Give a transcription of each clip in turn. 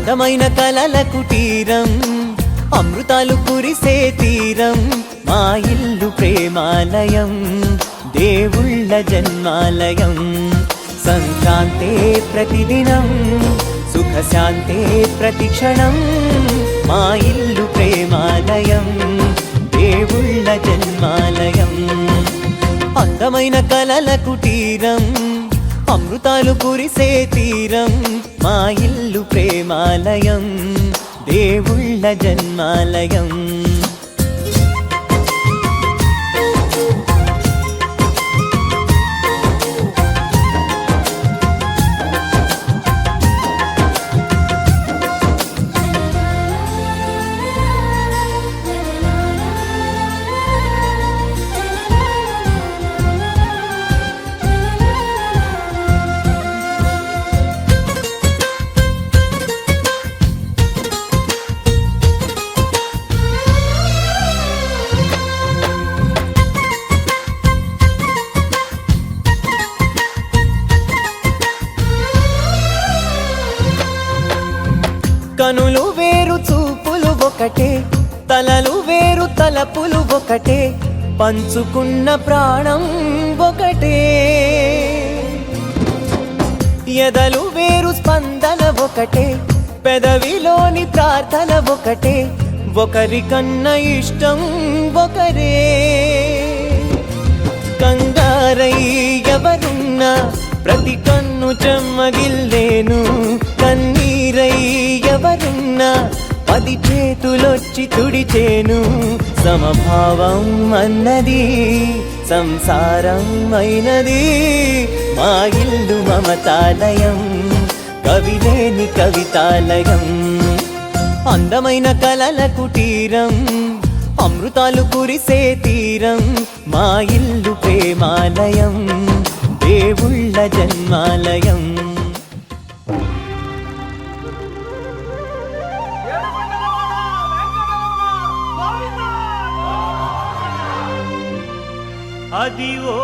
అందమైన కలల కుటీరం, అమృతాలు కురిసే తీరం, మా ఇల్లు ప్రేమాలయం, దేవుళ్ళ జన్మాలయం. సంక్రాంతే ప్రతిదినం, సుఖశాంతే ప్రతిక్షణం, మా ఇల్లు ప్రేమాలయం, దేవుళ్ళ జన్మాలయం. అందమైన కలల కుటీరం, అమృతాలు కురిసే తీరం, మా ఇల్లు ప్రేమాలయం, దేవుళ్ళ జన్మాలయం. కనులు వేరు చూపులు ఒకటే, తలలు వేరు తలపులు ఒకటే, పంచుకున్న ప్రాణం ఒకటే. ఎదలు వేరు స్పందన ఒకటే, పెదవిలోని ప్రార్థన ఒకటే, ఒకరికన్నా ఇష్టం ఒకరే. కంగారై ఎవరున్నా ప్రతి కన్ను చెమ్మగిల్లేను, కన్నీరై ఎవరున్నా 10 చేతులొచ్చి తుడిచేను. సమభావం అన్నది సంసారం అయినది, మా ఇల్లు మమతాలయం, కవిలేని కవితాలయం. అందమైన కలల కుటీరం, అమృతాలు కురిసే తీరం, మా ఇల్లు ప్రేమాలయం, దేవుళ్ళ జన్మాలయం. అదివో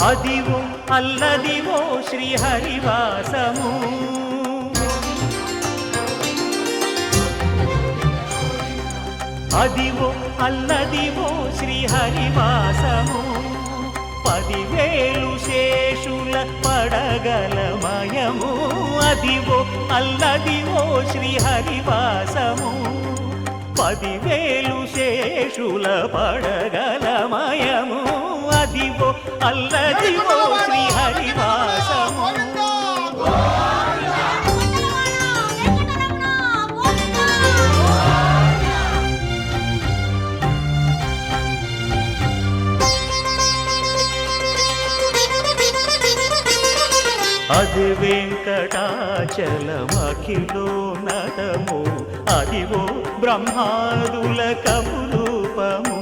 అదివో అల్లదివో శ్రీహరివాసము, అదివో అల్లదివో శ్రీహరివాసము. 10,000 శేషుల పడగలమయము, అదివో అల్లదివో శ్రీహరివాసము. 10,000 శేషుల పడగలమయము, అదివో అల్లదివో శ్రీహరివాసము. అది వెంకటాచలమఖిలో నటము, అదివో బ్రహ్మాదుల కపురూపము,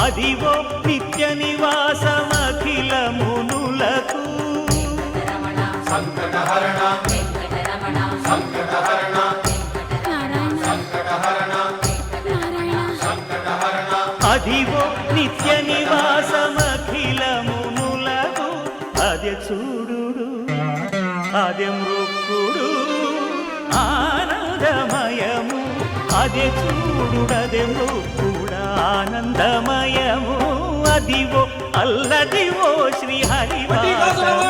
అదివో నిత్య నివాసమఖిల మునులకు. సంకటహరణ సంకటహరణ సంకటహరణ, అదివో నిత్య నివాసమఖిల మునులకు. అదే చూడు అదే మృక్కుడు ఆనందమయము, అదే చూడుడదే మృక్కుడ ఆనందమయము, అదివో అల్లదివో శ్రీహరివాసము.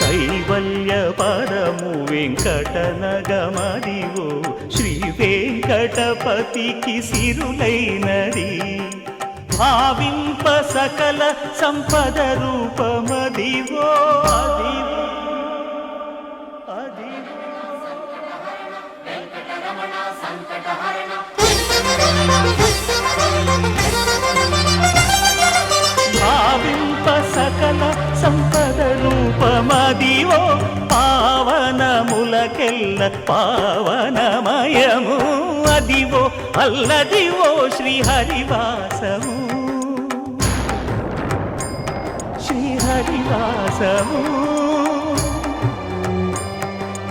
కైవల్య పదము వెంకటనగమదివో, శ్రీ వెంకటపతికి సిరులైనది. భావింప సకల సంపద రూపమదివో, అదివో అదివో. భావింప సకల సంపద అదివో పావనములకెల్ల పావనమయము అదివో అల్లదివో శ్రీహరివాసము శ్రీహరివాసము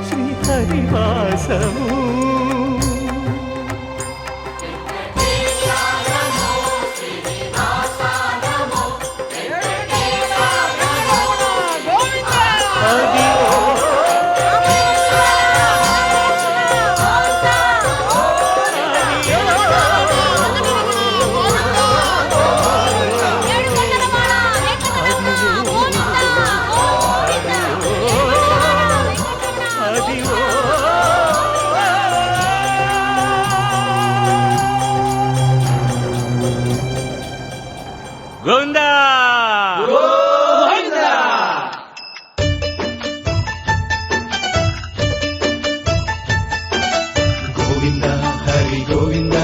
శ్రీహరివాసము గోవిందా గోవింద హరి గోవింద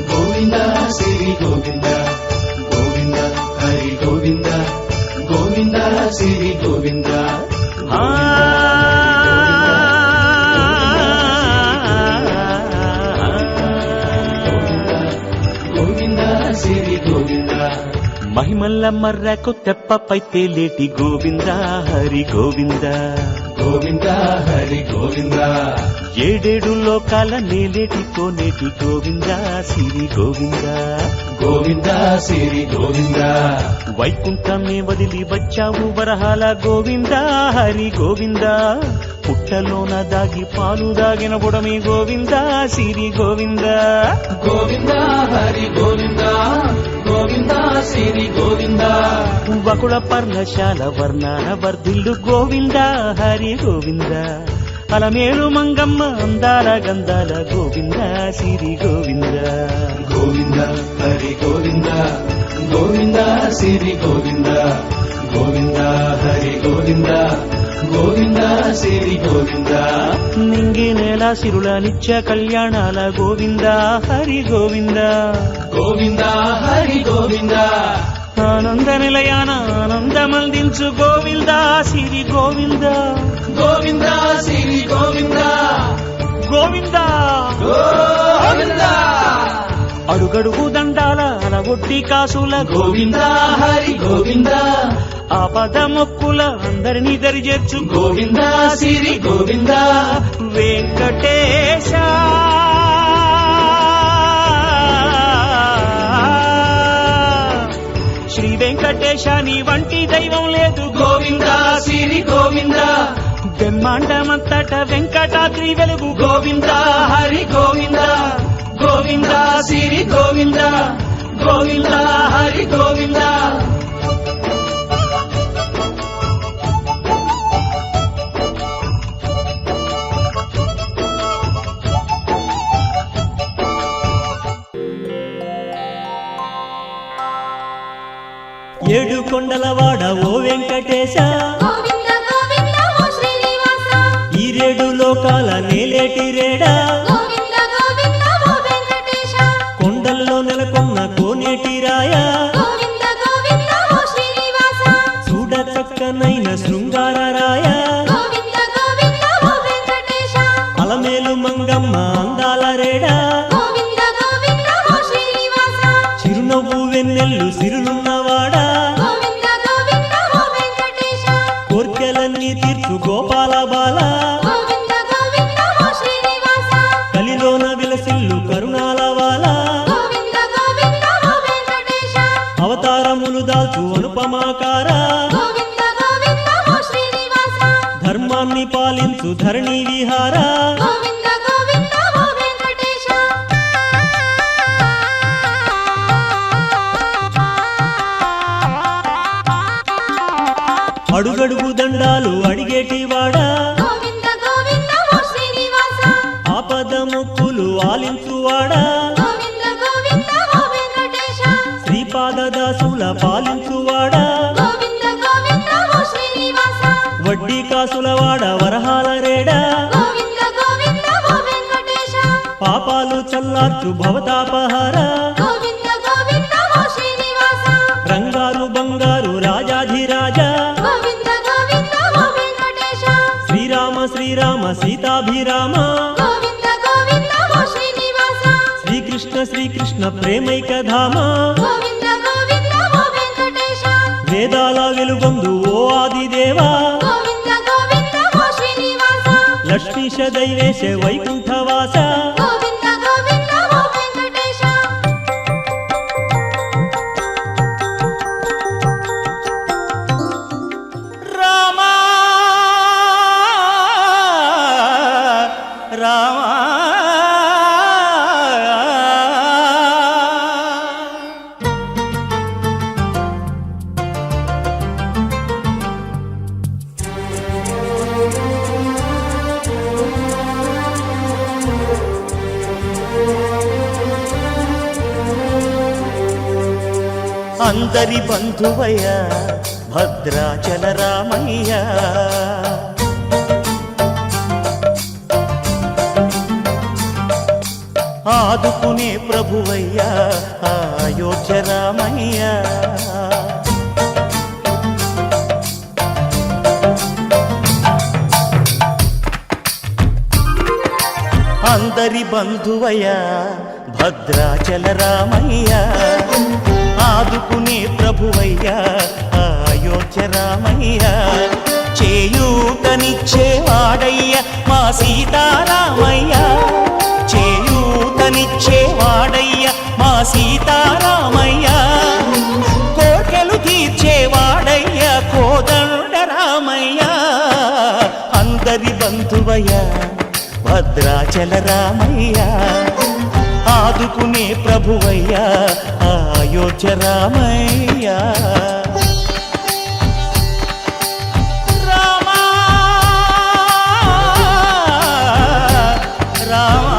గోవింద శ్రీ గోవింద గోవింద హరి గోవింద గోవింద శ్రీ గోవింద గోవింద శ్రీ గోవింద మహిమల్ల మర్రకు తెప్పపై తేలేటి గోవింద హరి గోవింద గోవింద హరి గోవింద ఏడేడు లోకాల నేలేటి కోనేటి గోవింద సిరి గోవింద గోవింద శ్రీ గోవింద వైకుంఠమే వదిలి వచ్చావు వరహాల గోవింద హరి గోవింద పుట్టలోన దాగి పాలు దాగిన బుడమి గోవింద సిరి గోవింద గోవింద హరి గోవింద గోవింద శ్రీ గోవింద వకుళ పర్ణశాల వర్ణాన వర్ధిల్లు గోవింద హరి గోవింద అలమేలు మంగమ్మ అందాల గంధాల గోవింద సిరి గోవింద గోవింద హరి గోవింద గోవింద శ్రీ గోవింద గోవింద హరి గోవింద గోవింద శ్రీ గోవింద నింగి నేల సిరుల నిత్య కళ్యాణాల గోవింద హరి గోవింద గోవింద హరి గోవింద ఆనంద నిలయాన ఆనందమందించు గోవింద సిరి గోవింద గోవింద శ్రీ గోవింద గోవింద గోవింద అడుగడుగు దండాల అలగొట్టి కాసుల గోవింద హరి గోవింద ఆపద మొక్కుల అందరినీ దరిచేర్చు గోవింద శ్రీ గోవింద వెంకటేశ శ్రీ వెంకటేశ నీ వంటి దైవం లేదు గోవింద శ్రీ గోవింద బ్రహ్మాండమంతట వెంకటాద్రి వెలుగు గోవింద హరి గోవింద గోవింద శ్రీ గోవింద గోవింద హరి గోవింద ఏడు కొండలవాడ ఓ వెంకటేశ గోవింద గోవింద ఓ శ్రీనివాస ఈ రేడు లోకాల నేలేటి రేడా గోవింద గోవింద ఓ వెంకటేశ కొండల్లో నెలకొన్న కోనేటి రాయ గోవింద గోవింద ఓ శ్రీనివాస చూడ చక్కనైన శృంగార రాయ గోవింద గోవింద ఓ వెంకటేశ అలమేలు మంగమ్మ అందాల రేడా గోవింద గోవింద ఓ శ్రీనివాస చిరునవ్వు వెన్నెల్లు సిరులున్నవాడా గోవింద గోవింద ఓ వెంకటేశ కోర్కెలన్నీ తీర్చు గోపాల బాల గోవింద గోవింద ఓ శ్రీనివాస కలిలోన విలసిల్లు కరుణాల వాల గోవింద గోవింద ఓ వెంకటేశ అవతారములు దాల్చు అనుపమాకార గోవింద గోవింద ఓ శ్రీనివాస ధర్మాన్ని పాలించు ధరణి విహార గోవింద గోవింద ఓ వెంకటేశ అడుగడుగు దండాలు అడిగేటి వాడా గోవింద గోవింద ఓ శ్రీనివాస ఆపద మొక్కులు ఆలించువాడా గోవింద గోవింద ఓ వెంకటేశ శ్రీపాద దాసుల పాలించువాడా గోవింద గోవింద ఓ శ్రీనివాస వడ్డీ కాసులవాడ వరహాల రేడా గోవింద గోవింద ఓ వెంకటేశ పాపాలు చల్లార్చు భవతాపహార గోవింద గోవింద ఓ శ్రీనివాస రంగారు బంగారు రాజాధిరాజా గోవింద గోవింద ఓ వెంకటేశ సీతాభిరామ గోవింద గోవింద ఓ శ్రీనివాస శ్రీకృష్ణ శ్రీకృష్ణ ప్రేమైకధామ గోవింద గోవింద ఓ వెంకటేశ వేదాల వెలుగొందు ఓ ఆదిదేవా గోవింద గోవింద ఓ శ్రీనివాస లక్ష్మీశ దైవేశ వైకుంఠవాస గోవింద గోవింద ఓ వెంకటేశ రామా రామా అందరి బంధువయ్య భద్రాచల రామయ్య ఆదుకునే ప్రభువయ్య అయోధ్య రామయ్య అందరి బంధువయ్య భద్రాచల రామయ్య ఆదుకునే ప్రభువయ్య అయోధ్య రామయ్య చేయూతనిచ్చేవాడయ్య మా సీతారామయ్య చేయూతనిచ్చేవాడయ్య మా సీతారామయ్య కోర్కెలు తీర్చేవాడయ్య కోదండ రామయ్య అందరి బంధువయ్య భద్రాచల రామయ్య ఆదుకునే ప్రభువయ్య అయోధ్య రామయ్య రామా రామా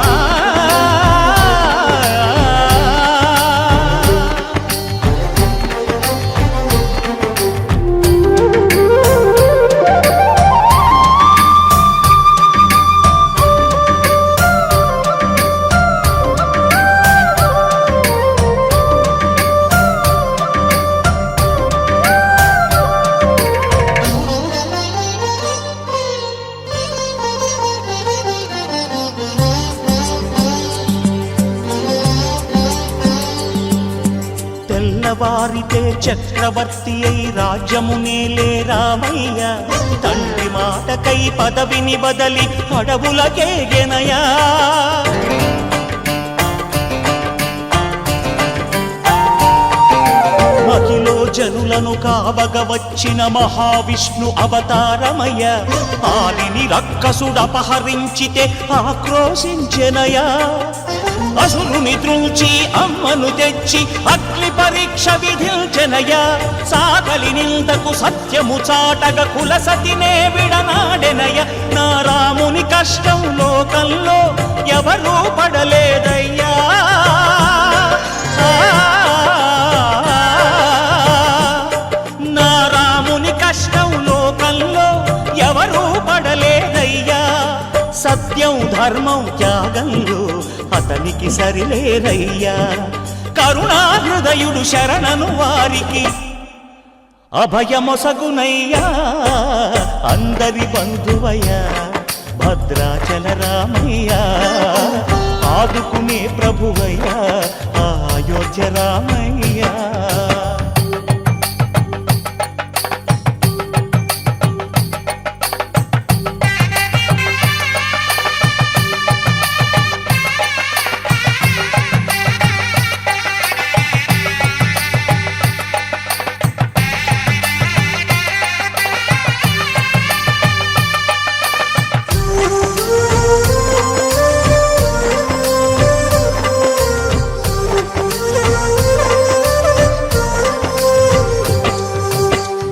తెల్లవారితే చక్రవర్తి అయి రాజ్యమునేలే రామయ్య తండ్రి మాటకై పదవిని బదలి అడవులకేగెనయా మహిలో జనులను కావగ వచ్చిన మహావిష్ణు అవతారమయ్య ఆలిని రక్కసుడపహరించితే ఆక్రోశించెనయా అసురుని త్రుంచి అమ్మను తెచ్చి అగ్ని పరీక్ష విధించెనయ సాగలి నిందకు సత్యము చాటగ కుల సతినే విడనాడెనయ నా రాముని కష్టం లోకంలో ఎవరూ పడలేదయ్యా నా రాముని కష్టం లోకంలో ఎవరూ పడలేదయ్యా సత్యం ధర్మం త్యాగంలో అతనికి సరిలేరయ్యా కరుణాహృదయుడు శరణను వారికి అభయమొసగునయ్యా అందరి బంధువయ్య భద్రాచల రామయ్య ఆదుకునే ప్రభువయ్య అయోధ్య రామయ్య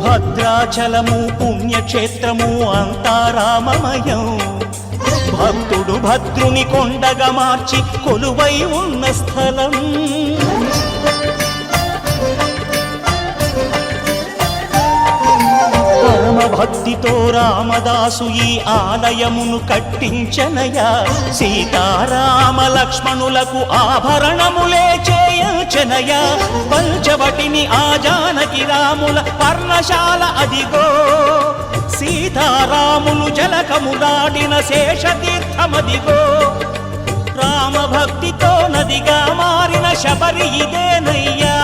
భద్రాచలము పుణ్యక్షేత్రము అంతా రామమయం భక్తుడు భద్రుని కొండగా మార్చి కొలువై ఉన్న స్థలం పరమ భక్తితో రామదాసు ఈ ఆలయమును కట్టించనయా సీతారామ లక్ష్మణులకు ఆభరణములే చేయించనయా పంచవటిని ఆ జానకి రాముల పర్ణశాల అదిగో సీతారాములు జలకము దాడిన శేషతీర్థమదిగో రామభక్తితో నదిగా మారిన శబరి ఇదేనయ్యా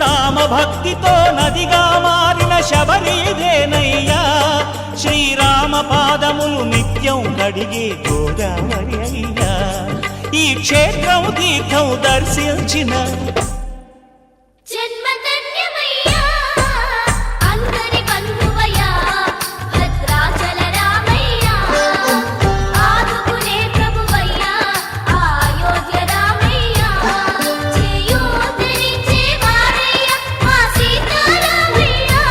రామభక్తితో నదిగా మారిన శబరి ఇదేనయ్యా శ్రీరామ పాదములు నిత్యం కడిగే గోదావరి అయ్యా ఈ క్షేత్రం తీర్థం దర్శించిన జన్మధన్యమయ్యా అందరి బంధువయ్యా భద్రాచల రామయ్యా ఆదుకునే ప్రభువయ్యా అయోధ్య రామయ్యా చేయూతనిచ్చే వాడయ్యా మా సీతారామయ్యా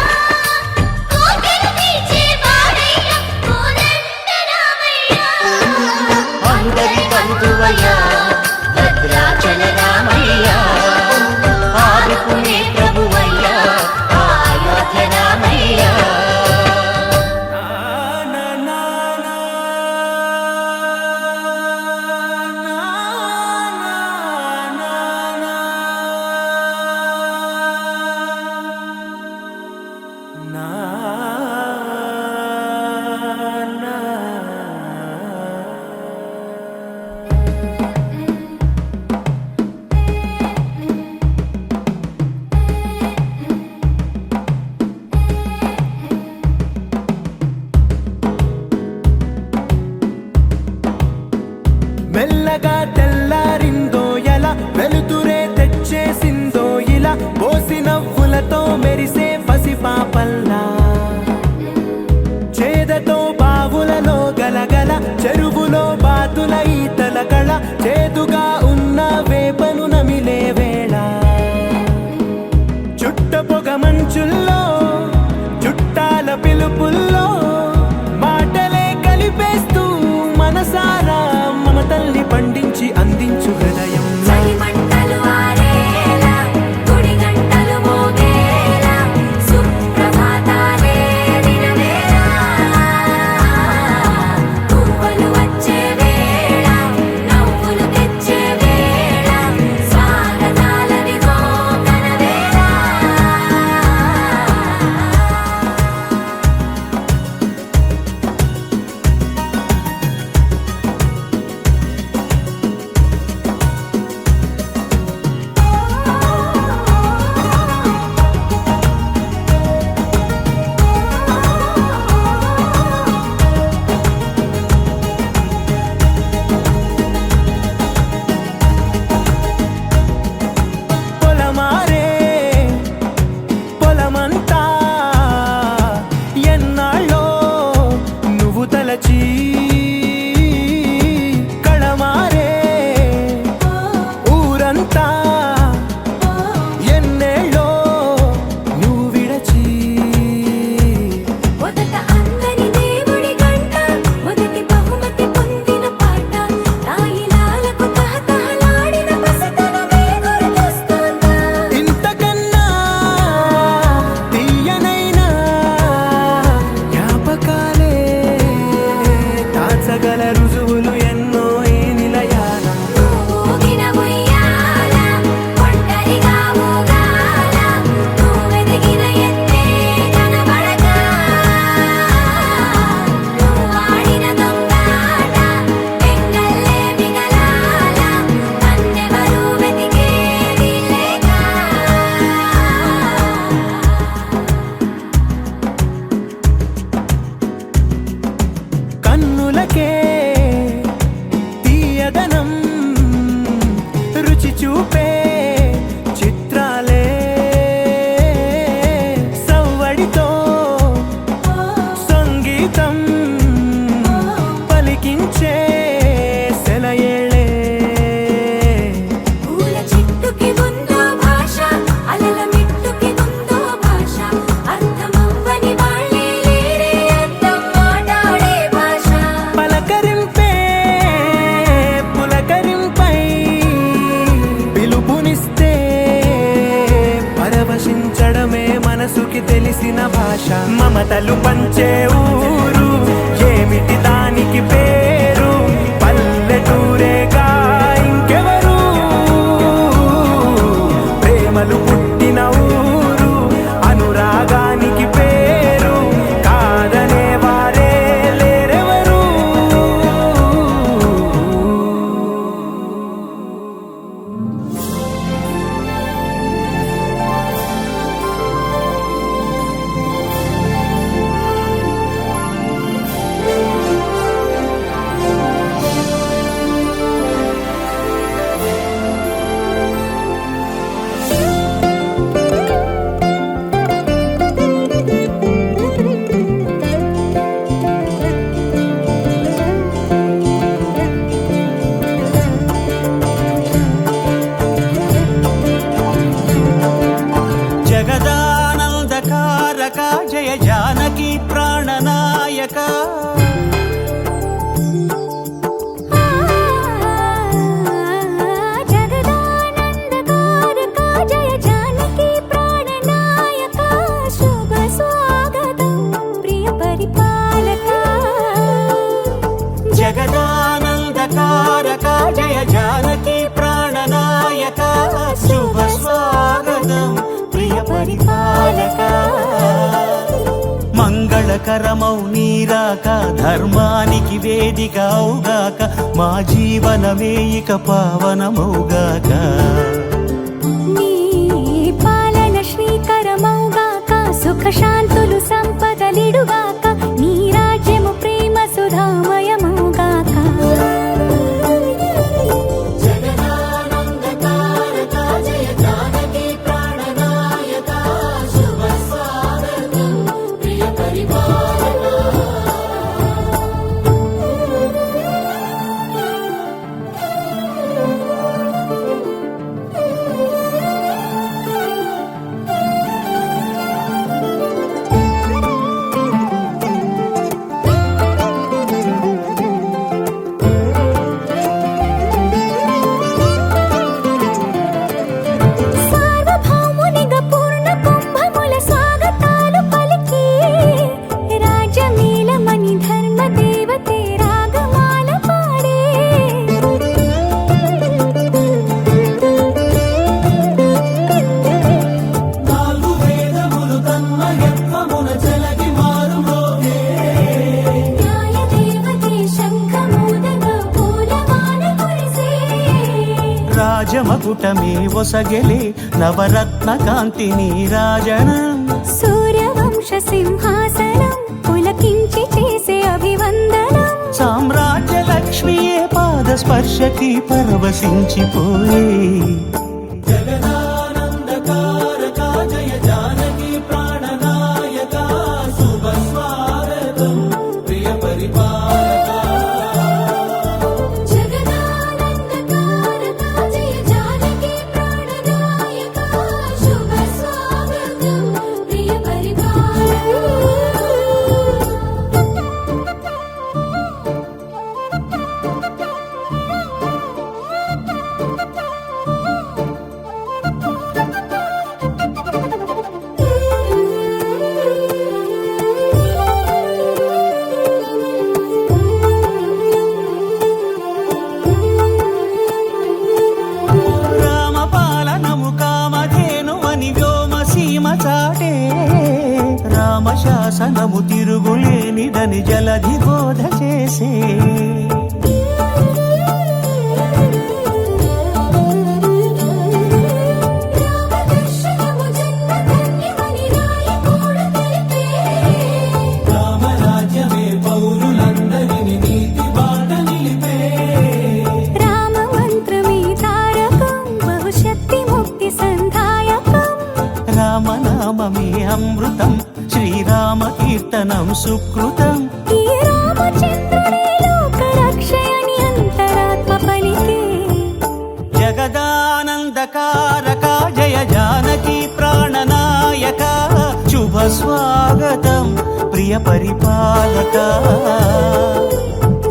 కోకిల తీర్చే వాడయ్యా కోదండ రామయ్యా అందరి బంధువయ్యా భద్రాచల రామయ్యా ఆదుకునే ప్రభువయ్యా అయోధ్య రామయ్యా మెల్లగా తెల్లారిందో ఎలా వెలుతురే తెచ్చేసిందో ఇలా పోసి నవ్వులతో మెరిసే పసిపాపల్లా చేదతో బావులలో గలగల చెరువులో బాతుల ఈతల కళ చేదుగా ఉన్న వేపను నమిలే వేళ చుట్ట పొగ మంచుల్లో చుట్టాల పిలుపుల్లో మాటలే కలిపేస్తూ మనసారా మమతల్ని పండించి అందించు హృదయం మంటలు ఆరేలా గుడి గంటలు మోగేలా సుప్రభాతాలే దినవేళ పువ్వులు వచ్చే వేళ నవ్వులు తెచ్చే వేళ స్వాగతాలదిగో కనవేళ పొలమారే పొలమంతా ఎన్నాళ్ళో నువ్వు తలచి కళమారే ఊరంతా ఎన్నేళ్ళో నువ్వు విడచి మొదట అందరి దేవుడి గంట మొదటి బహుమతి పొందిన పాట తాయిలాలకు తహతహలాడిన పసితనమే గుర్తొస్తుందా ఇంతకన్నా తీయనైనా జ్ఞాపకాలే దాచగల రుజువులు ఎన్నో ఈ నిలయాల ఊగిన ఉయ్యాల ఒంటరిగా ఊగాల నువ్వెదిగిన ఎత్తే కనబడక నువ్వాడిన దొంగాట పెంగల్లే మిగలాల నన్నెవరూ వెతికేది లేక కన్నులకే తీయదనం రుచి చూపే చిత్రాలే సవ్వడితో సంగీతం పలికించే సెలయేళే పూల చెట్టుకి ఉందో భాష అలల మిట్టుకి ఉందో భాష అర్థమవ్వని వాళ్ళే లేరే అర్థం మాట్లాడే భాష పలకరింపే పులకరింపై పిలుపునిస్తే పరవశించడమే మనసుకి తెలిసిన భాష మమతలు పంచే ఊరు ఏమిటి దానికి పేరు పల్లెటూరేగా ఇంకెవరు ప్రేమ పరిపాలక మంగళకరమౌ నీరాక ధర్మానికి వేదిక అవుగాక మా జీవనమే ఇక పావనమౌగాక నీ పాలన శ్రీకరమౌగాక సుఖ శాంతులు సంపదలిడుగాక నీ రాజ్యము ప్రేమ సుధామయమౌగాక సార్వభౌమునిగా పూర్ణ కుంభముల స్వాగతాలు పలికి రాజమేళమణి ధర్మ దేవతే రాగమాల పాడే నాలుగు వేదములు తన్మయత్వమున చెలగి మారుమోగే న్యాయ దేవతే శంఖమూదగా పూలమాల కురిసే రాజమకుటమే ఒసగెలే నవరత్న కాంతిని రాజనం సూర్యవంశ సింహాసనం పులకించి చేసే అభివందనం సామ్రాజ్య లక్ష్మియే పాద స్పర్శకి పరవశించిపోయే జగదానందకారక జయ జానకి ప్రాణనాయక శుభ స్వాగతం ప్రియ పరిపాలక జగదానందకారక జయ జానకి ప్రాణనాయక శుభ స్వాగతం ప్రియ రామపాలనము కామధేను అని వ్యోమసీమ చాటే రామశాసనము తిరుగులేనిదని జలధి బోధ చేసే రామదర్శనము జన్మధన్యమని రాయకూడు తెలిపే రామరాజ్యమే పౌరులందరిని నీతి బాట నిలిపే రామ మంత్రమే తారకం బహుశక్తి ముక్తి సంధాయకం రామనామమే అమృతం శ్రీరామ కీర్తనం సుకృతం ఈ రామచంద్రుడే లోక రక్షయని అంతరాత్మ పలికే జగదానందకారక జయ జానకి ప్రాణనాయక శుభ స్వాగతం ప్రియ పరిపాలక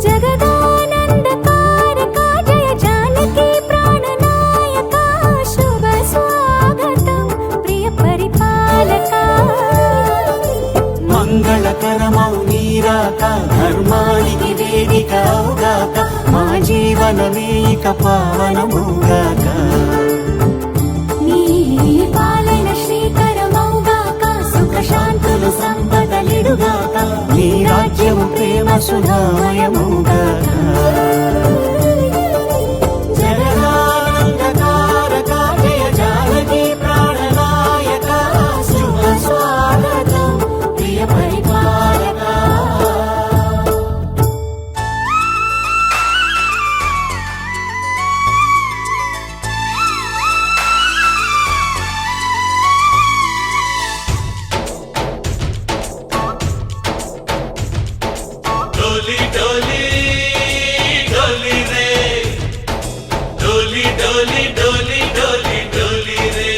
జగదానందకారక జయ జానకి ప్రాణనాయక శుభ స్వాగతం ప్రియ పరిపాలక మంగళకరమౌ నీరాక ధర్మానికి వేదిక అవుగాక మా జీవనమే ఇక పావనమౌగాక నీ పాలన శ్రీకరమౌగాక సుఖ శాంతులు సంపదలిడుగాక నీ రాజ్యము ప్రేమ సుధామయమౌగాక జగదానందకారక జయ జానకి ప్రాణనాయక శుభ స్వాగతం ప్రియ పరిపాలక డోలి డోలి డోలి రే డోలి డోలి డోలి డోలి డోలి రే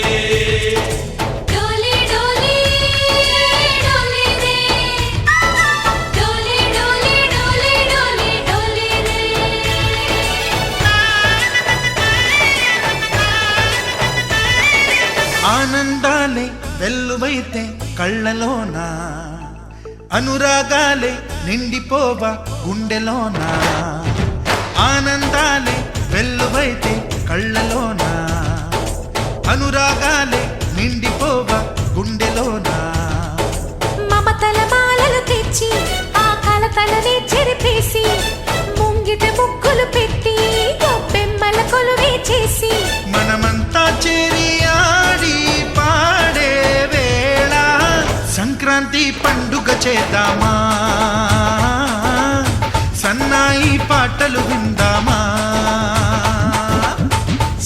డోలి డోలి డోలి రే డోలి డోలి డోలి డోలి డోలి రే ఆనందాలే వెల్లువైతే కళ్ళలోన అనురాగాలే నిండిపోవా గుండెలోన ఆనందాలే వెల్లువైతే కళ్ళలోన అనురాగాలే నిండిపోవా మమతలనే చెరిపేసి ముంగిట ముగ్గులు పెట్టి గొప్పెమ్మల కొలువే చేసి మనమంతా చేరి ఆడి పాడే వేళ సంక్రాంతి పండుగ చేద్దామా సన్నాయి పాటలు విందామా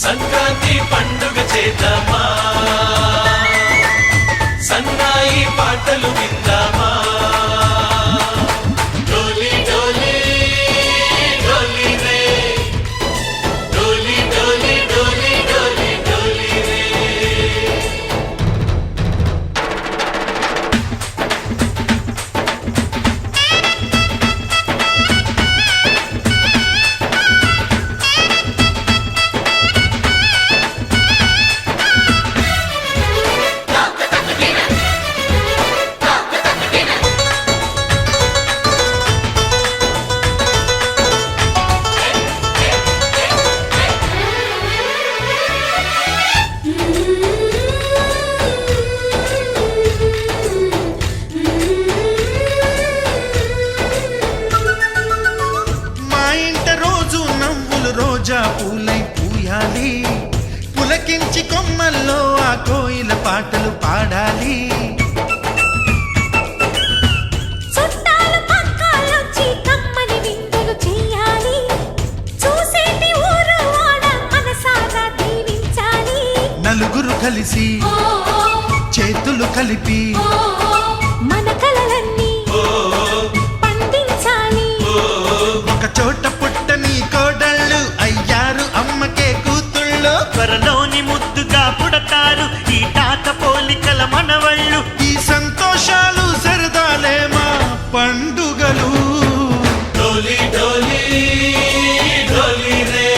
సంక్రాంతి పండుగ చేద్దామా సన్నాయి పాటలు విందామా డోలి డోలి డోలి రే డోలి డోలి డోలి డోలి డోలి రే మా ఇంట రోజు నవ్వులు రోజా పూలై పూయాలి పులకించి కొమ్మల్లో ఆ కోయిల పాటలు పాడాలి చుట్టాలు పక్కాలొచ్చి కమ్మని విందులు చెయ్యాలి చూసేటి ఊరు వాడ మనసారా దీవించాలి నలుగురు కలిసి చేతులు కలిపి మన కలలన్నీ పండించాలి ఒక చోట పుట్టని కోడళ్ళు అయ్యారు అమ్మకే కూతుళ్ళు త్వరలోని ముద్దుగా పుడతారు ఈ తాత పోలికల మనవళ్ళు. ఈ సంతోషాలు సరదాలే మా పండుగలు డోలి డోలి డోలి రే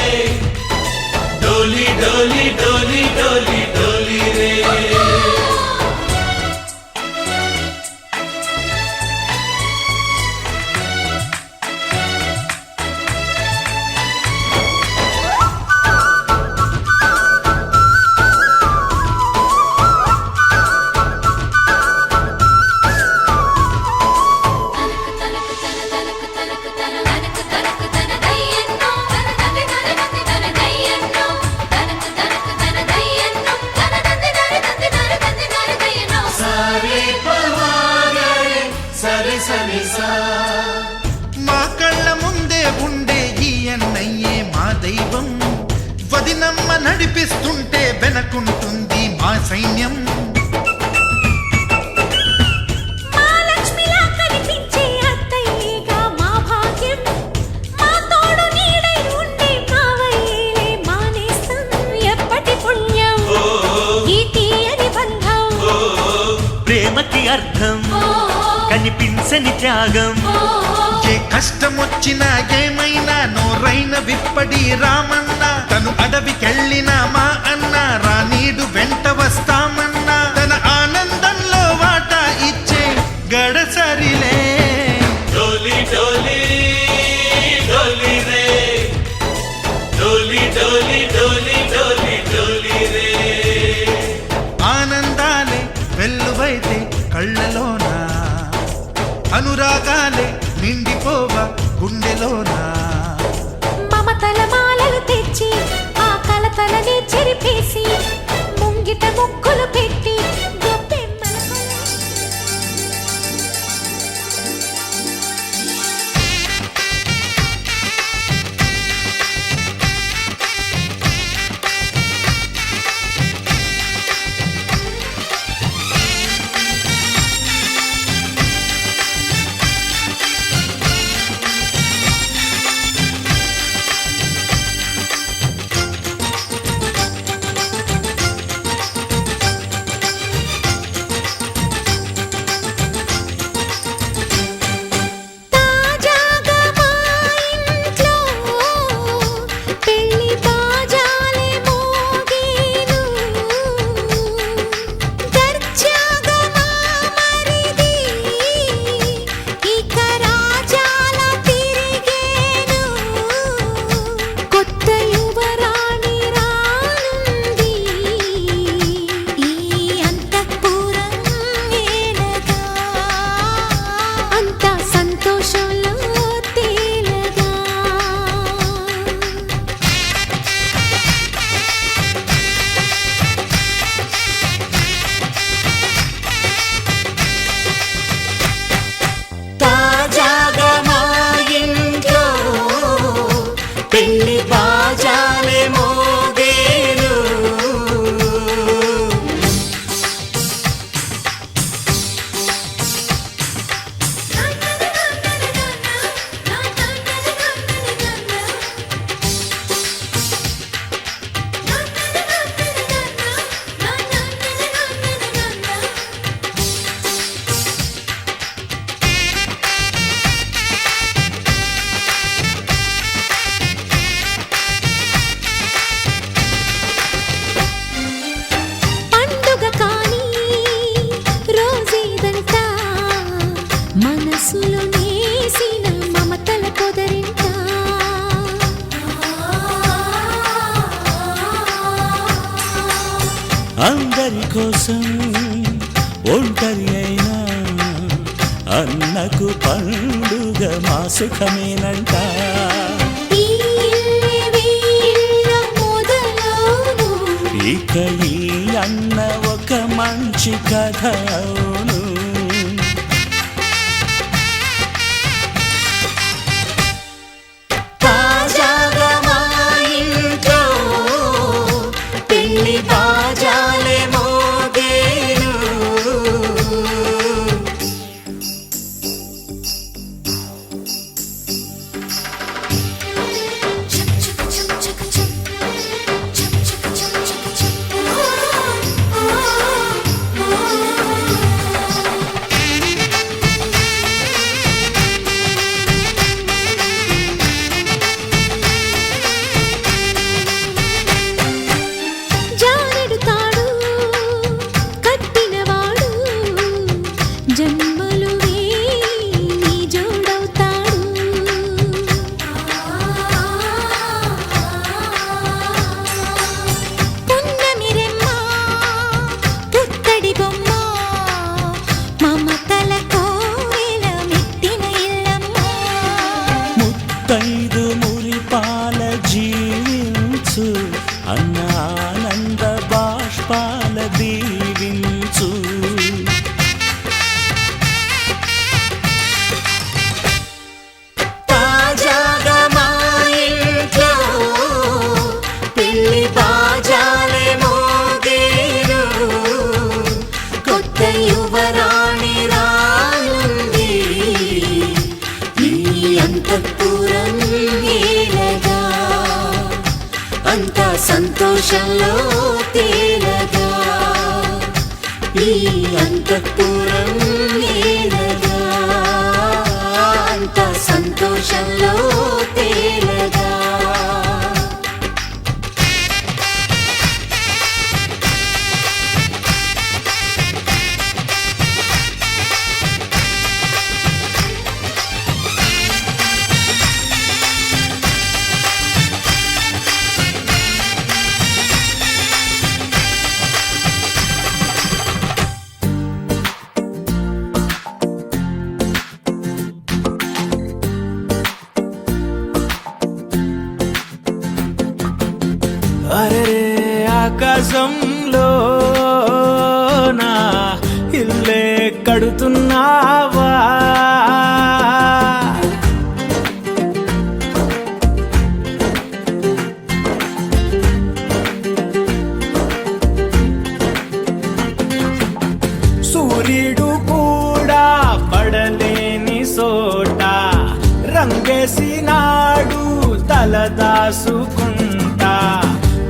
డోలి డోలి డోలి డోలి డోలి రే సరి సరి సా మా కళ్ళ ముందే ఉండే ఈ అన్నయ్యే మా దైవం వదినమ్మ నడిపిస్తుంటే వెనకుంటుంది మా సైన్యం మా లక్ష్మిలా కనిపించే అత్తయ్యేగా మా భాగ్యం మా తోడు నీడై ఉండే మావయ్యేలే మానేస్తాం ఎప్పటి పుణ్యం ఈ తీయని బంధం ప్రేమకి అర్థం కనిపించని త్యాగం. ఏ కష్టం వచ్చినా ఏమైనా నోరైన విప్పడి రామన్న తను అడవికెళ్ళిన మా అన్న రానీడు వెంట వస్తామన్నా తన ఆనందంలో వాటా ఇచ్చే గడసరిలే డోలి డోలి డోలి రే డోలి డోలి డోలి డోలి డోలి రే ఆనందాలే వెల్లువైతే కళ్ళలోన అనురాగాలే నిండిపోవ గుండెలోనా మమతల మాలలు తెచ్చి ఆ కలతలని చెరి అందరి కోసం ఒంటరి అయినా అన్నకు పండుగ మా సుఖమేనంట. ఈ ఇల్లే వీళ్ళ మొదలవును. ఇక ఈ అన్న ఒక మంచి కథ అవును. తాజాగా మా ఇంట్లో పెళ్లి బాజాలే మోగేను. జారెడు తాడు కట్టినవాడు జన్మలు వేయి జోడవుతాడు. పున్నమిరెమ్మ పుత్తడి బొమ్మ మమతల కోవెల మెట్టిన ఇల్లమ్మ. ముత్తైదు మురిపాల జీవించు అన్న ఆనంద బాష్పాల దీవించు. తాజాగా మా ఇంట్లో పెళ్లి బాజాలే మోగేను. కొత్త యువరాణి రానుంది ఈ అంతఃపురం ఏలగా. అంతా సంతోషంలో తేలగా ఈ అంతఃపురం ఏలగా. అంతా సంతోషంలో తేలగా. అరే ఆకాశంలో నా ఇల్లే కడుతున్నావా? సూర్యుడు కూడా పడలేని సోట రంగేసినాడు తలదాసుకుంటా.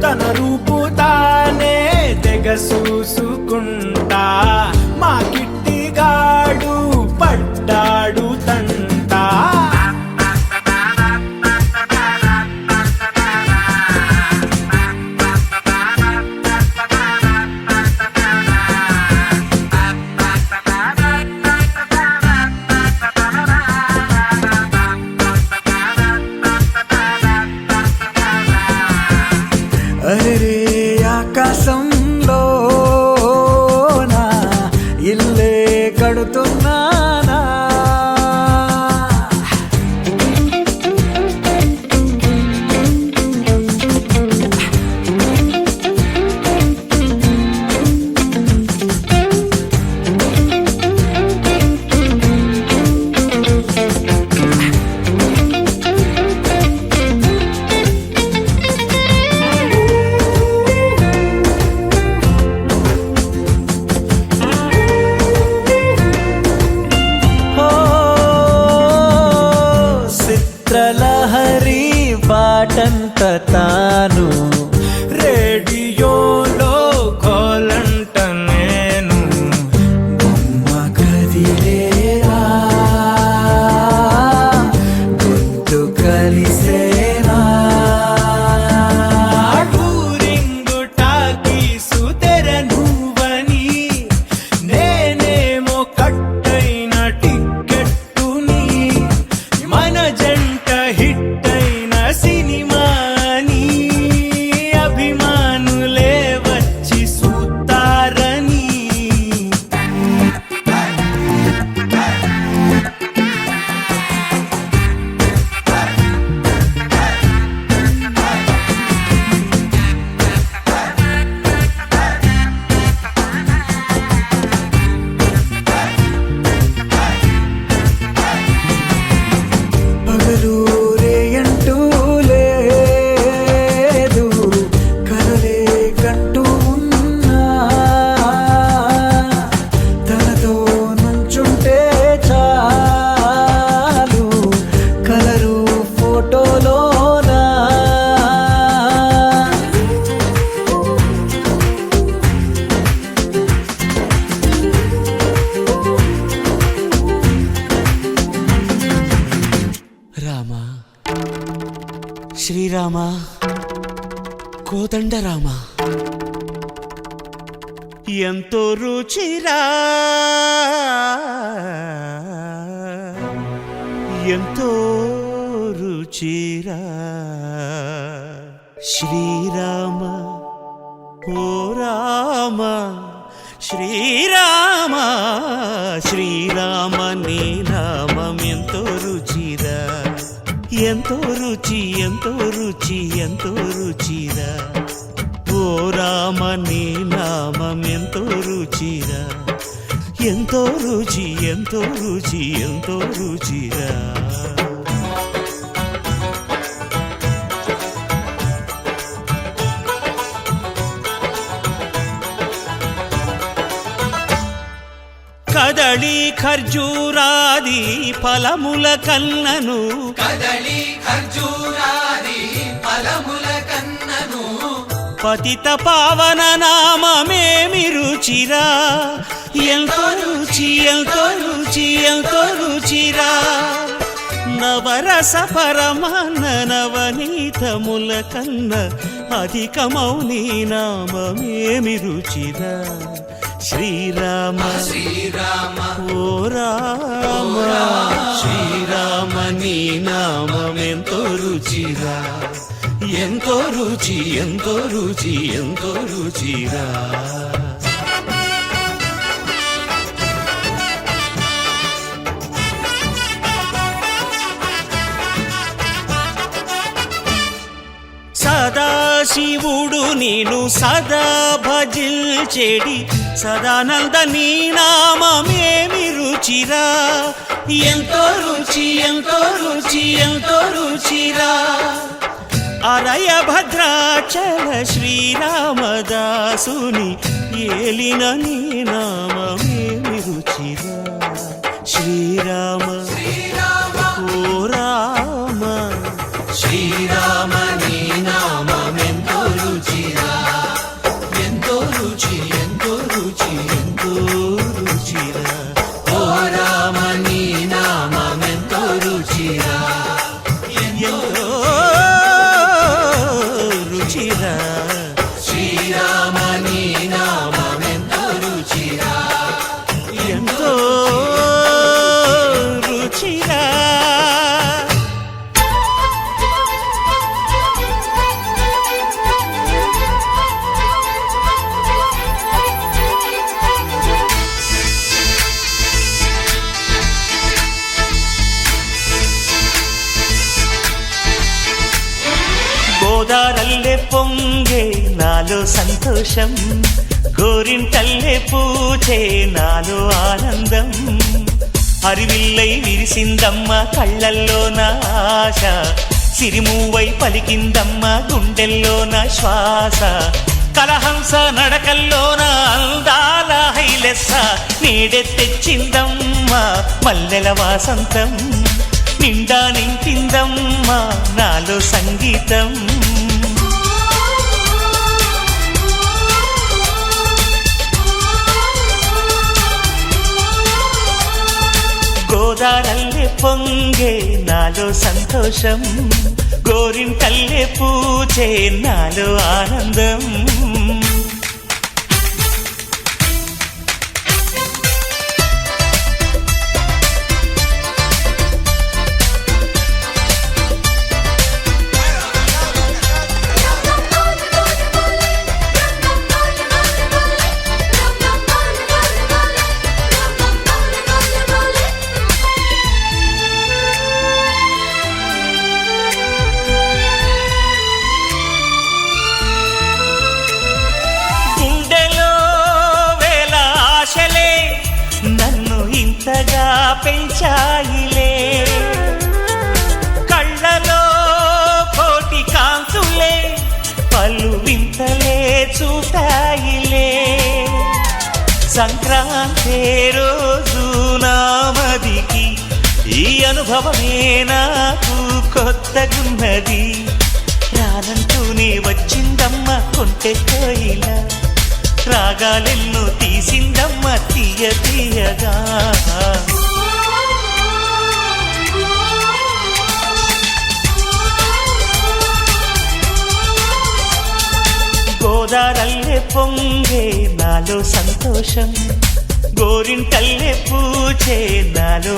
తన రూపు తానే తెగ చూసుకుంటా. మా కిట్టిగాడు పడ్డాడు తంట. అరే ఆకాశంలో నా ఇల్లే కడుతున్నానా? చిత్రలహరి పాటంత తాను రేడియోలో కోలంట నేను. బొమ్మ కదిలేరా గొంతు కలిసేరా. టూరింగు టాకీసు తెర నువ్వని నేనేమో కట్టైన టిక్కెట్టుని. మన జంట హిట్ అయిన సినిమాని అభిమానులే శ్రీరామ కోదండరామ ఎంతో రుచిరా ఎంతో రుచిరా శ్రీరామ ఓ రామ శ్రీరామ శ్రీరామ నీ నామం ఎంతో రుచిరా ఎంతో రుచి ఎంతో రుచి ఎంతో రుచిరా ఓ రామ నీ నామం ఎంతో రుచిరా ఎంతో రుచి ఎంతో రుచి ఎంతో రుచిరా కదళి ఖర్జూరాది ఫలముల కన్నను కదలి ఖర్జూరాది ఫలముల కన్నను పతిత పావన నామమేమి రుచిరా ఎంతో రుచి ఎంతో రుచి ఎంతో రుచిరా నవరస పరమాన్న నవనీతముల కన్న అధికమౌని నామమేమి రుచిరా శ్రీరామ శ్రీరామ ఓ రామ శ్రీరామ నీ నామం ఎంతో రుచిరా ఎంతో రుచి ఎంతో రుచి ఎంతో రుచిరా సదాశివుడు నేను సదా భజిల్చెడి సదానంద నీ నామమేమి రుచిరా ఎంతో రుచి ఎంతో రుచి ఎంతో రుచిరా అరయ భద్రాచల శ్రీరామదాసుని ఏలిన నీ నామమేమి రుచిరా శ్రీరామ ఓ రామ శ్రీరామ నీ నామం ఎంతో రుచిరా ఎంతో రుచి ఎంతో రుచి ఎంతో రుచిరా ఓ రామ నీ నామం ఎంతో రుచిరా ఎంతో రుచిరా శ్రీరామ నీ నామం ఎంతో రుచిరా ఎంతో రుచిరా గోదారల్లే పొంగే నాలో సంతోషం గోరింటల్లే పూచే నాలో ఆనందం హరివిల్లై విరిసిందమ్మ కళ్ళల్లో నా ఆశ సిరిమూవై పలికిందమ్మ గుండెల్లో నా శ్వాస కలహంస నడకల్లో నా అందాల హైలెస్స నీడె తెచ్చిందమ్మ మల్లెల వాసంతం నిండా నింపిందమ్మా నాలో సంగీతం గోదారల్లే పొంగే నాలో సంతోషం గోరింటల్లే పూచే నాలో ఆనందం పెంచాయిలే కళ్ళలో కోటి కాంతులే పలు వింతలే చూపాయిలే సంక్రాంతి రోజు నామదికి ఈ అనుభవమే నాకు కొత్తగున్నది రానంటూనే వచ్చిందమ్మ కొంటె కోయిల రాగాలెన్నో తీసిందమ్మ తీయ తీయగా గోదారల్లే పొంగే నాలో సంతోషం, గోరింటల్లే పూచే నాలో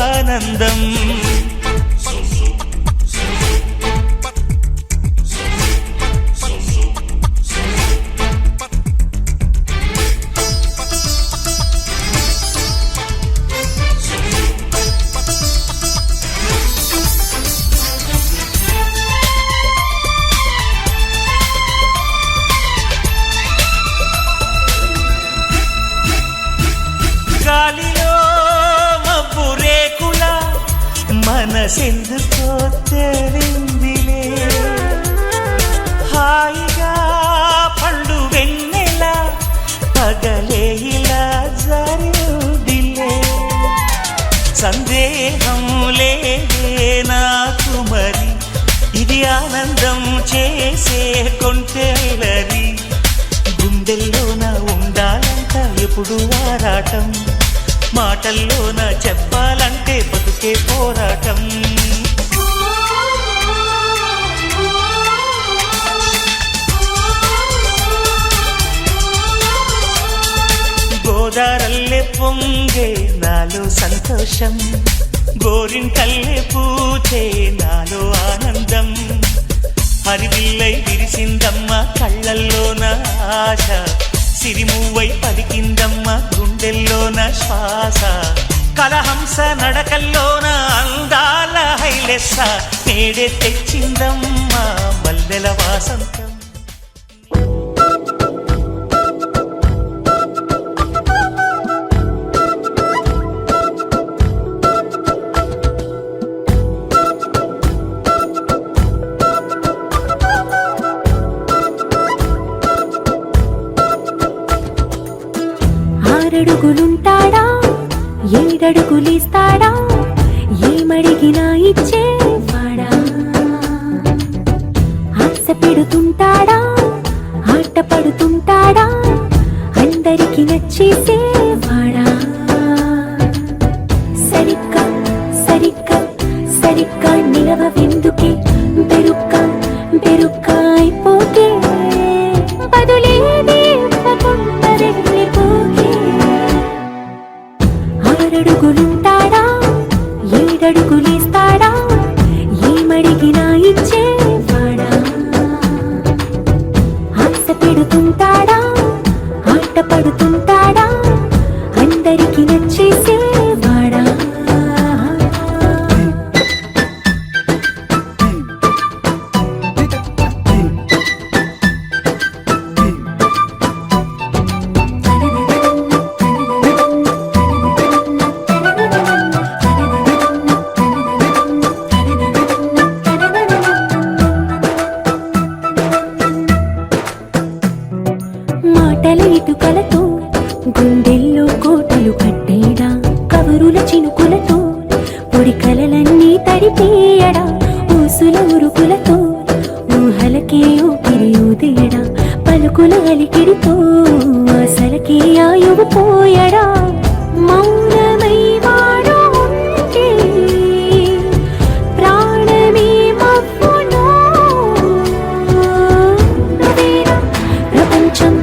ఆనందం. గాలిలో మబ్బు రేకుల మనసెందుకో తెలిందిలే, హాయిగా పండు వెన్నెల పగలే ఇలా జరిదిలే. సందేహం లేదే నాకు మరి, ఇది ఆనందం చేసే కొంటెలరి. గుండెల్లోన ఉండాలంట ఎప్పుడు ఆరాటం, మాటల్లోన చెప్పాలంటే బతుకే పోరాటం. గోదారల్లే పొంగే నాలో సంతోషం, గోరింటల్లే పూచే నాలో ఆనందం. హరివిల్లై విరిసిందమ్మ కళ్ళల్లోన ఆశ, సిరిమువ్వై పలికిందమ్మ గుండెల్లోన శ్వాస. కలహంస నడకల్లోన అందాల హైలెస్స, నేడే తెచ్చిందమ్మ మల్లెల వాసంతం. ఆరడుగులుంటాడా ఏడడుగులిస్తాడా, ఏమడిగినా ఇచ్చేవాడా. ఆశ పెడుతుంటాడా ఆట పడుతుంటాడా, అందరికి నచ్చేసేవాడా. సరిగ్గా సరిగ్గా సరిగ్గా నిలవెందుకే, బెరుక్క బెరుక్క అయిపోతే బదులేది ఇవ్వకుండా వెళ్ళిపోకే. ఆరడుగులుంటాడా ఏడడుగులిస్తాడా, ఏమడిగినా ఇచ్చేవాడా. ఆశ పెడుతుంటాడా ఆట పడుతుంటాడా, అందరికి నచ్చేసేవాడా. మాటల ఇటుకలతో గుండెల్లో కోటలు కట్టేడా, కవరుల చినుకులతో పొడి కలలన్నీ తడిపేయడా. ఊసుల ఉరుకులతో ఊహలకే ఊపిరి ఊదేయడా, పలుకుల అలికిడితో అసలకే ఆయువు పోయడా. మౌనమై వాడు ఉంటే ప్రాణమే మవ్వునో, నువ్వేనా ప్రపంచం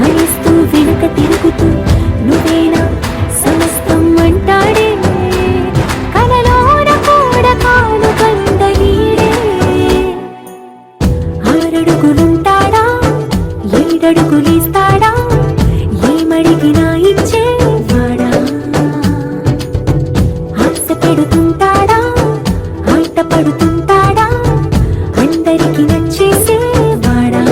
అనిస్తూ వెనుక తిరుగుతూ, నువ్వేనా సమస్తం అంటాడే. కలలోన కూడా కాను కందనీడే. ఆరడుగులుంటాడా ఏడడుగులిస్తాడా, ఏమడిగినా ఇచ్చేవాడా. ఆశ పెడుతుంటాడా ఆట పడుతుంటాడా, అందరికి నచ్చేసేవాడా.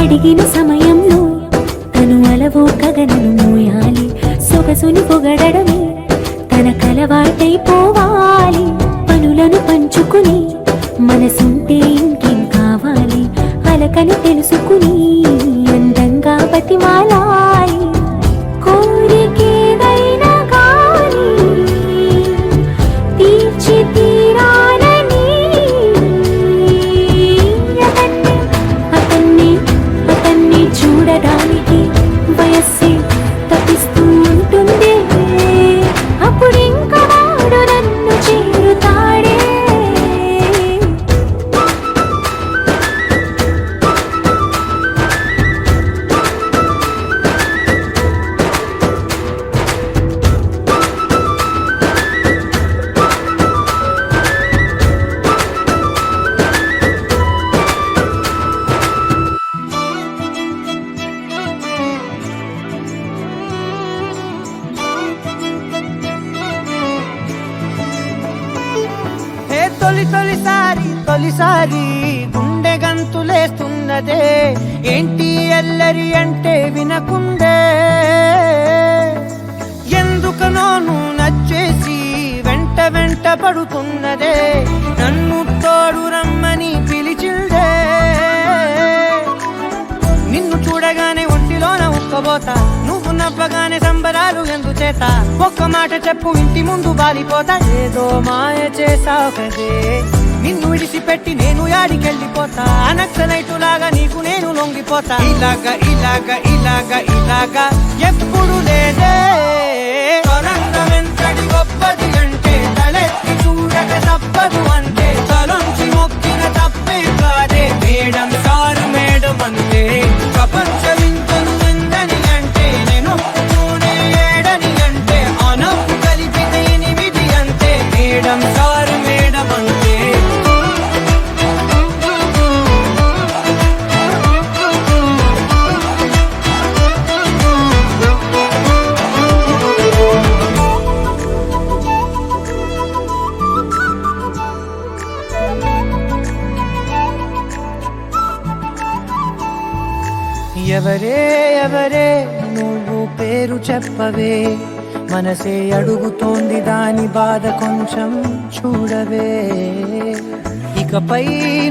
అడిగిన సమయంలో తను అలవో గగనను మోయాలి, సొగసుని పొగడమే తన కలవాటైపోవాలి. పనులను పంచుకుని మనసుంటే ఇంకే కోరికని తెలుసుకుని అందంగా బతిమాలాయి కోరికేదైనా కానీ తీర్చి తీరాలని అతన్ని చూడడానికి వయస్సే తప్పిస్తూ ఉంటుంది అప్పుడు ఇంకా వాడు నన్ను చేరుతాడే తొలిసారి గుండె గంతులేస్తున్నదే ఏంటి ఎల్లరి అంటే వినకుండే ఎందుకనో నువ్వు నచ్చేసి వెంట పడుతున్నదే నన్ను తోడు రమ్మని పిలిచిందే నిన్ను చూడగానే ఒంటిలోన ఉక్కబోతా నువ్వు నవ్వగానే సంబరాలు ఎందుచేత ఒక్క మాట చెప్పు ఇంటి ముందు బాలిపోతా ఏదో మాయ చేసావు కదే నిన్ను విడిసిపెట్టి నేను యాడికెళ్ళిపోతా నక్సలైటులాగా నీకు నేను లొంగిపోతా ఇలాగా ఎప్పుడు లేదే తొరంగమెంతటి గొప్పది అంటే తలెత్తి చూడక తప్పదు అంటే తలొంచి మొక్కిన తప్పే కాదే మేడం సారు మేడం అంటే ప్రపంచమింతను ఎందని అంటే నేను ఒప్పుకునే ఏడని అంటే అనప్పు కలిపితే 8 అంటే మేడం సారు మేడం అంటే ఎవరే నువ్వు పేరు చెప్పవే మనసే అడుగుతోంది దాని బాధ కొంచెం చూడవే ఇకపై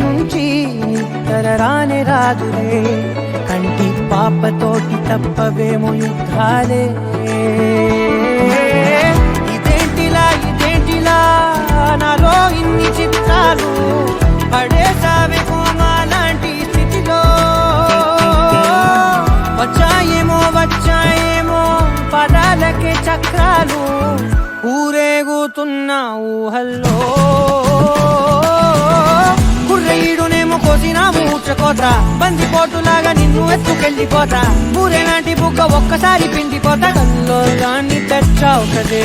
నుంచి నిద్ర రానే రాదులే కంటి పాపతోటి తప్పవేమో యుద్ధాలే ఇదేంటిలా నాలో ఇన్ని చిత్రాలు పడేసావే కోమాలాంటి స్థితిలో వచ్చాయేమో పదాలకే చక్రాలు ఊరేగుతున్న ఊహల్లో కుర్రయ్యుడునేమో కోసినా మూర్చకోతా బందిపోటులాగా నిన్ను ఎత్తుకెళ్ళిపోతా ఊరేనాటి బుగ్గ ఒక్కసారి పిండిపోతా కల్లోగాన్ని తెచ్చావు కదే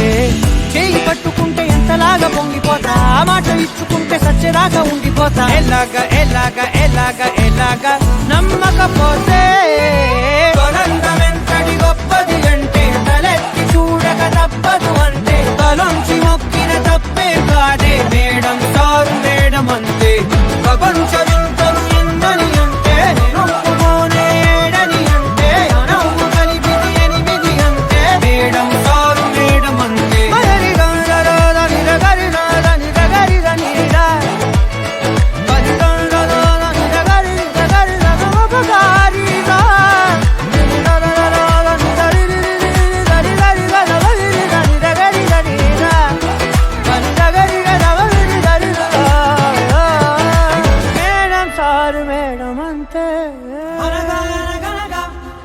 చేయి పట్టుకుంటే ఎంతలాగా పొంగిపోతా మాట ఇచ్చుకుంటే సచ్చేదాకా ఉండిపోతా ఎలాగా నమ్మకపోతే తొరంగమెంతటి గొప్పది అంటే తలెత్తి చూడక తప్పదు అంటే తలొంచి మొక్కిన తప్పే కాదే మేడం సారు మేడం అంతే ప్రపంచమింతను ఎందని అంటే నేను ఒప్పుకోనే ఏడని అంటే అనవ్వు కలిపిది 8 అంటే మేడం సారు మేడం అంతే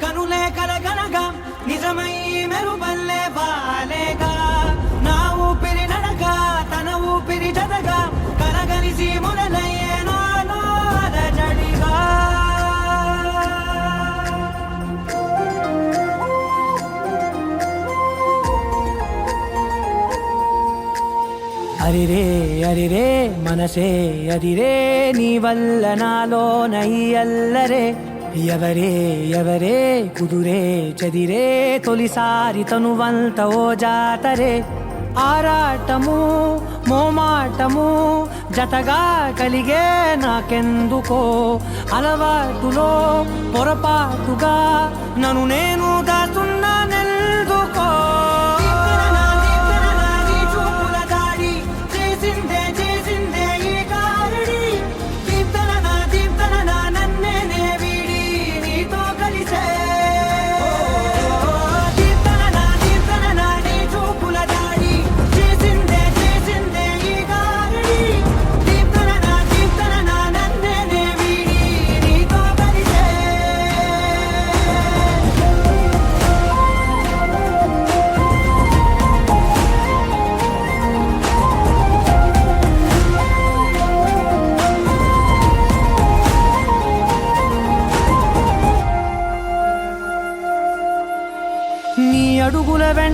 కనులే కలగనగా నిజమై మెరుపల్లే వాలేగా నా ఊపిరి నడగా తన ఊపిరి జతగా కలగలిసి మొదలయ్యేనో అలజడిగా అరిరే మనసే అరిరే నీ వల్ల నాలో నయ్యల్లరే ఎవరే కుదురే చదిరే తొలిసారి తనువంత ఓ జాతరే ఆరాటము మోమాటము జతగా కలిగే నాకెందుకో అలవాటులో పొరపాటుగా నన్ను నేను దాస్తున్నానెందుకో చేసిందే ఈ కారడి దీప్తన నన్నే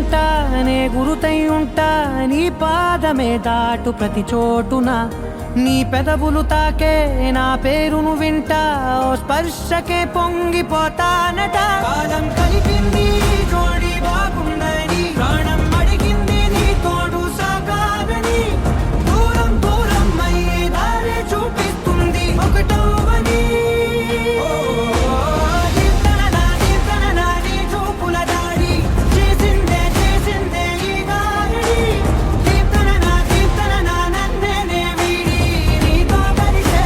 వెంట నే గురుతై ఉంటా నీ పాదమే దాటు ప్రతి చోటున నీ పెదవులు తాకే నా పేరును వింటా ఓ స్పర్శకే పొంగిపోతానట కాలం కలిపింది జోడి బాగుందని ప్రాణం అడిగింది నీ తోడు సాగాలని దూరం దూరం అయ్యే దారి చూపిస్తుంది ఒకటవని నీ చూపుల దాడి చేసిందే ఈ దారిని దీప్తన నన్నే వీడి నీతో కలిసే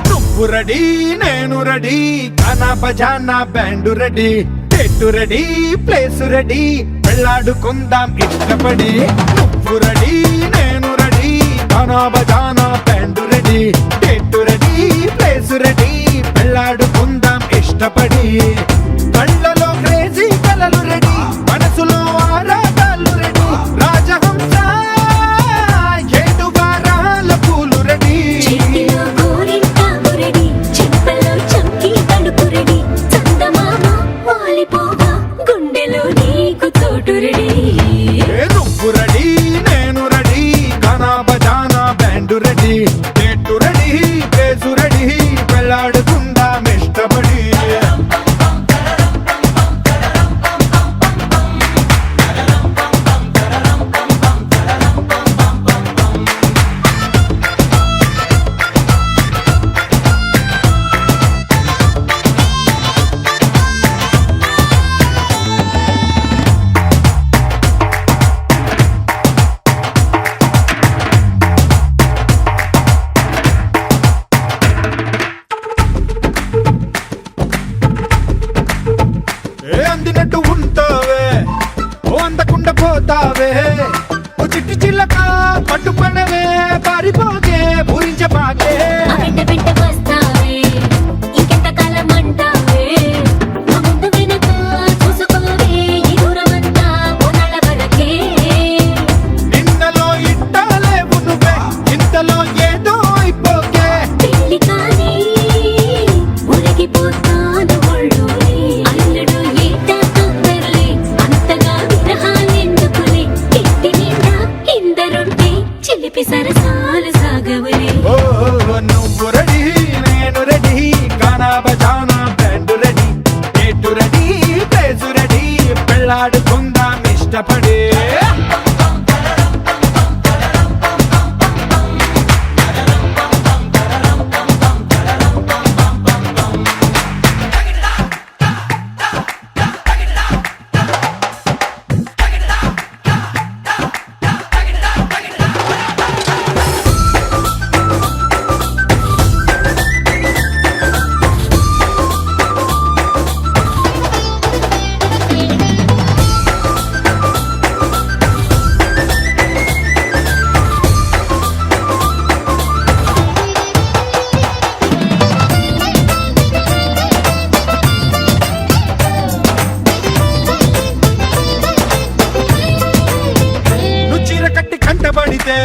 నువ్వు రెడీ నేను రెడీ గానా బజానా band ready date ready place ready వెళ్ళాడుకుందాం ఇష్టపడి నువ్వు రెడీ నేను రెడీ గానా బజానా band ready date ready place ready వెళ్ళాడుకుందాం ఇష్టపడి కళ్ళలో క్రేజీ కలలు రెడీ మనసులో ఆరాటాలు రెడీ రాజహంస ఏడు వారాల పూలు రెడీ చేతిలో గోరింటాకు రెడీ చెంపలో చంకీ తడుపు రెడీ చందమామ వాలిపోగా గుండెలో నీకు చోటు రెడీ నువ్వు రెడీ నేను రెడీ గానా బజానా band ready date ready place ready వెళ్ళాడుకుందాం ఇష్టపడి అందినట్టు ఉంటావే ఓ అందకుండా పోతావే ఓ చిట్టి చిల్లక పట్టుపడవే పారిపోగే పూరించబాగే వెంట వెంట వస్తావే ఇంకెంత కాలం అంటావే నా ముందు వెనక చూసుకోవే ఈ దూరమంతా పోనాళ్ళ వరకే నిన్నలో ఇట్టాలేవు నువ్వే ఇంతలో ఏదో అయిపోకే పెళ్లి కానీ ఉరిగిపోతాను ఒళ్ళోనే అల్లుడు ఈట తొందరలే అంతగా విరహాలెందుకులే ఇంటి నిండా ఇందరుంటే చిలిపి సరసాలు సాగవలే ఓ నువ్వు రెడీ నేను రెడీ గానా బజానా band ready date ready place ready పెళ్ళాడుకుందాం ఇష్టపడి కంటబడితే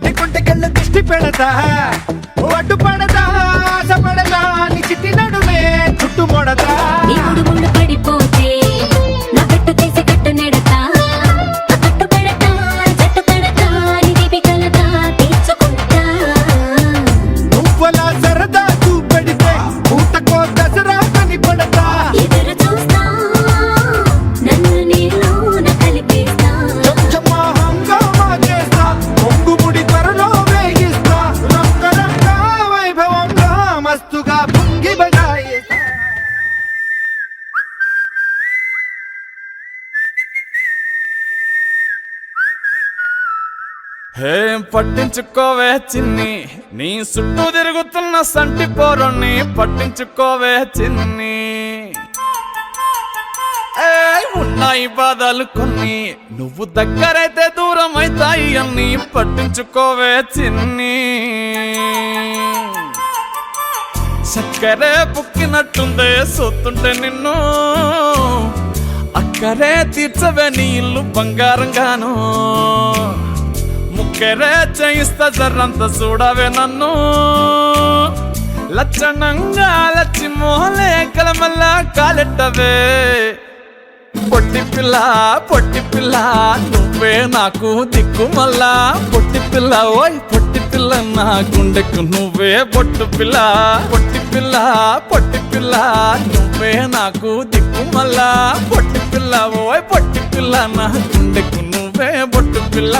నీకుంటకెళ్ళ దిష్టి పెడతా అడ్డు పడదా ఆశ పడదా నీ చిట్టి నడుమే చుట్టుమొడదా నీ ముడుముళ్ళు పడిపోతే నా పెట్టు తీసి కట్టు నెడతా కట్టు పెడతా జట్టు కడతా నీ దీపి కలతా తీర్చుకుంటా నువ్వలా సరదా చూపెడితే ఊటకో దసరా కని పడతా ఎదురు చూస్తా నన్ను నీలోన కలిపేస్తా చెమ్మా ఏం పట్టించుకోవే చిన్ని నీ చుట్టూ తిరుగుతున్న సంటి పోరుణ్ణి పట్టించుకోవే చిన్ని ఉన్నాయి బాధలు కొన్ని నువ్వు దగ్గరైతే దూరం అవుతాయి అన్ని పట్టించుకోవే చిన్ని చక్కరే పుక్కినట్టుందే సొత్తుంటే నిన్ను అక్కరే తీర్చవే నీ ఇల్లు బంగారంగాను ముక్కరే చేయిస్తా జర్రంత చూడవే నన్ను లచ్చణంగా లచ్చి మోహలే కలమల్ల కాలెట్టవే పొట్టి పిల్ల నువ్వే నాకు దిక్కు మళ్ళా పొట్టి పిల్ల ఓయ్ పొట్టి పిల్ల నా గుండెకు నువ్వే పొట్టు పిల్ల పొట్టి పిల్ల నువ్వే నాకు దిక్కు మళ్ళా పొట్టి పిల్ల ఓయ్ పొట్టి పిల్ల నా గుండెకు నువ్వే పొట్టు పిల్ల